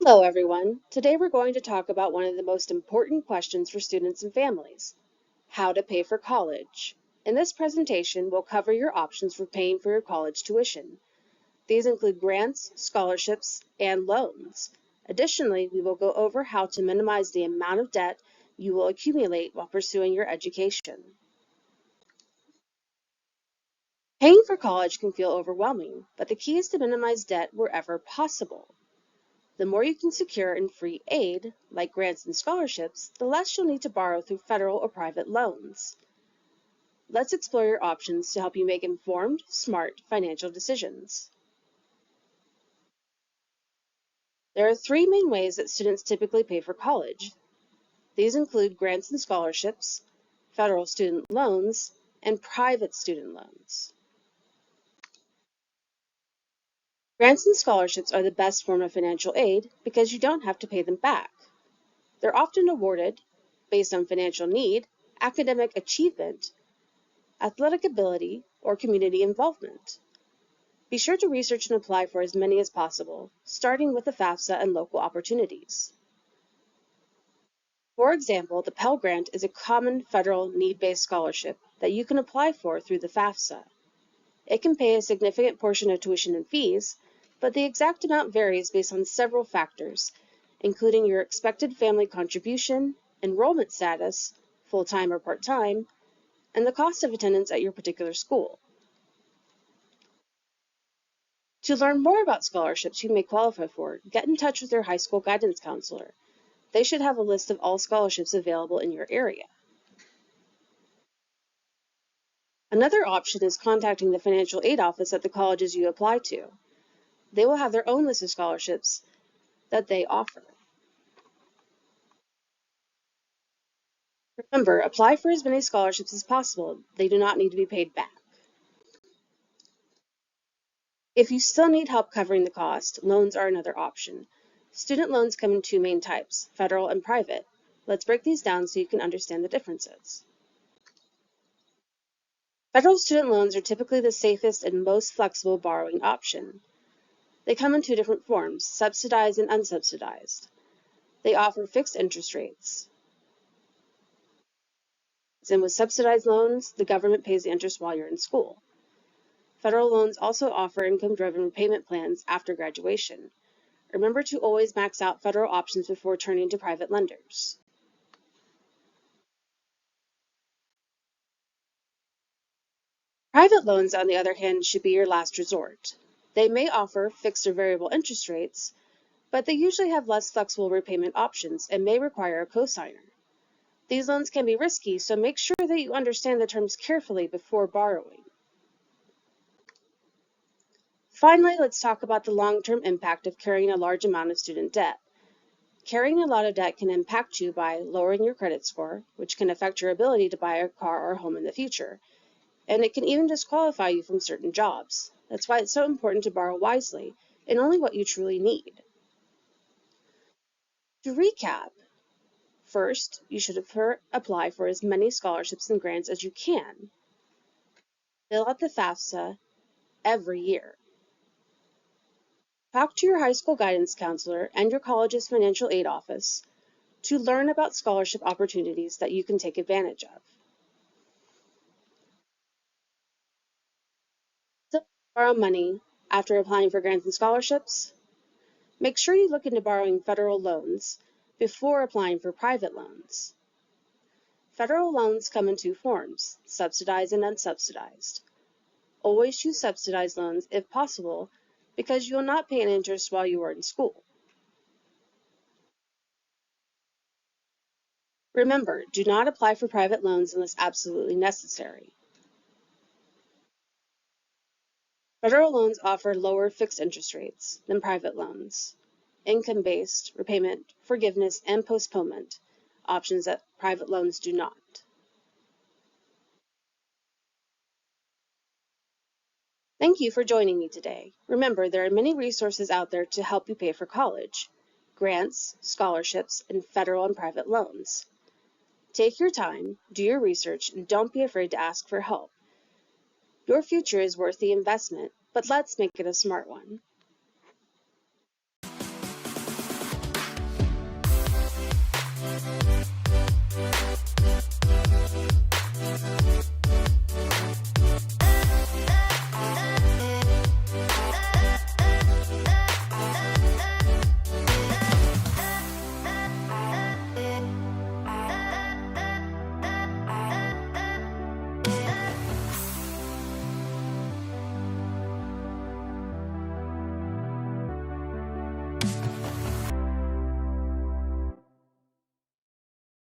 Hello everyone. Today we're going to talk about one of the most important questions for students and families, how to pay for college. In this presentation, we'll cover your options for paying for your college tuition. These include grants, scholarships, and loans. Additionally, we will go over how to minimize the amount of debt you will accumulate while pursuing your education. Paying for college can feel overwhelming, but the key is to minimize debt wherever possible. The more you can secure in free aid, like grants and scholarships, the less you'll need to borrow through federal or private loans. Let's explore your options to help you make informed, smart financial decisions. There are three main ways that students typically pay for college. These include grants and scholarships, federal student loans, and private student loans. Grants and scholarships are the best form of financial aid because you don't have to pay them back. They're often awarded based on financial need, academic achievement, athletic ability, or community involvement. Be sure to research and apply for as many as possible, starting with the FAFSA and local opportunities. For example, the Pell Grant is a common federal need-based scholarship that you can apply for through the FAFSA. It can pay a significant portion of tuition and fees, but the exact amount varies based on several factors, including your expected family contribution, enrollment status, full-time or part-time, and the cost of attendance at your particular school. To learn more about scholarships you may qualify for, get in touch with your high school guidance counselor. They should have a list of all scholarships available in your area. Another option is contacting the financial aid office at the colleges you apply to. They will have their own list of scholarships that they offer. Remember, apply for as many scholarships as possible. They do not need to be paid back. If you still need help covering the cost, loans are another option. Student loans come in two main types, federal and private. Let's break these down so you can understand the differences. Federal student loans are typically the safest and most flexible borrowing option. They come in two different forms, subsidized and unsubsidized. They offer fixed interest rates. And with subsidized loans, the government pays the interest while you're in school. Federal loans also offer income-driven repayment plans after graduation. Remember to always max out federal options before turning to private lenders. Private loans, on the other hand, should be your last resort. They may offer fixed or variable interest rates, but they usually have less flexible repayment options and may require a cosigner. These loans can be risky, so make sure that you understand the terms carefully before borrowing. Finally, let's talk about the long-term impact of carrying a large amount of student debt. Carrying a lot of debt can impact you by lowering your credit score, which can affect your ability to buy a car or home in the future, and it can even disqualify you from certain jobs. That's why it's so important to borrow wisely and only what you truly need. To recap, first, you should apply for as many scholarships and grants as you can. Fill out the FAFSA every year. Talk to your high school guidance counselor and your college's financial aid office to learn about scholarship opportunities that you can take advantage of. Still borrow money after applying for grants and scholarships? Make sure you look into borrowing federal loans before applying for private loans. Federal loans come in two forms, subsidized and unsubsidized. Always choose subsidized loans if possible because you will not pay an interest while you are in school. Remember, do not apply for private loans unless absolutely necessary. Federal loans offer lower fixed interest rates than private loans. Income-based, repayment, forgiveness, and postponement, options that private loans do not. Thank you for joining me today. Remember, there are many resources out there to help you pay for college: grants, scholarships, and federal and private loans. Take your time, do your research, and don't be afraid to ask for help. Your future is worth the investment, but let's make it a smart one.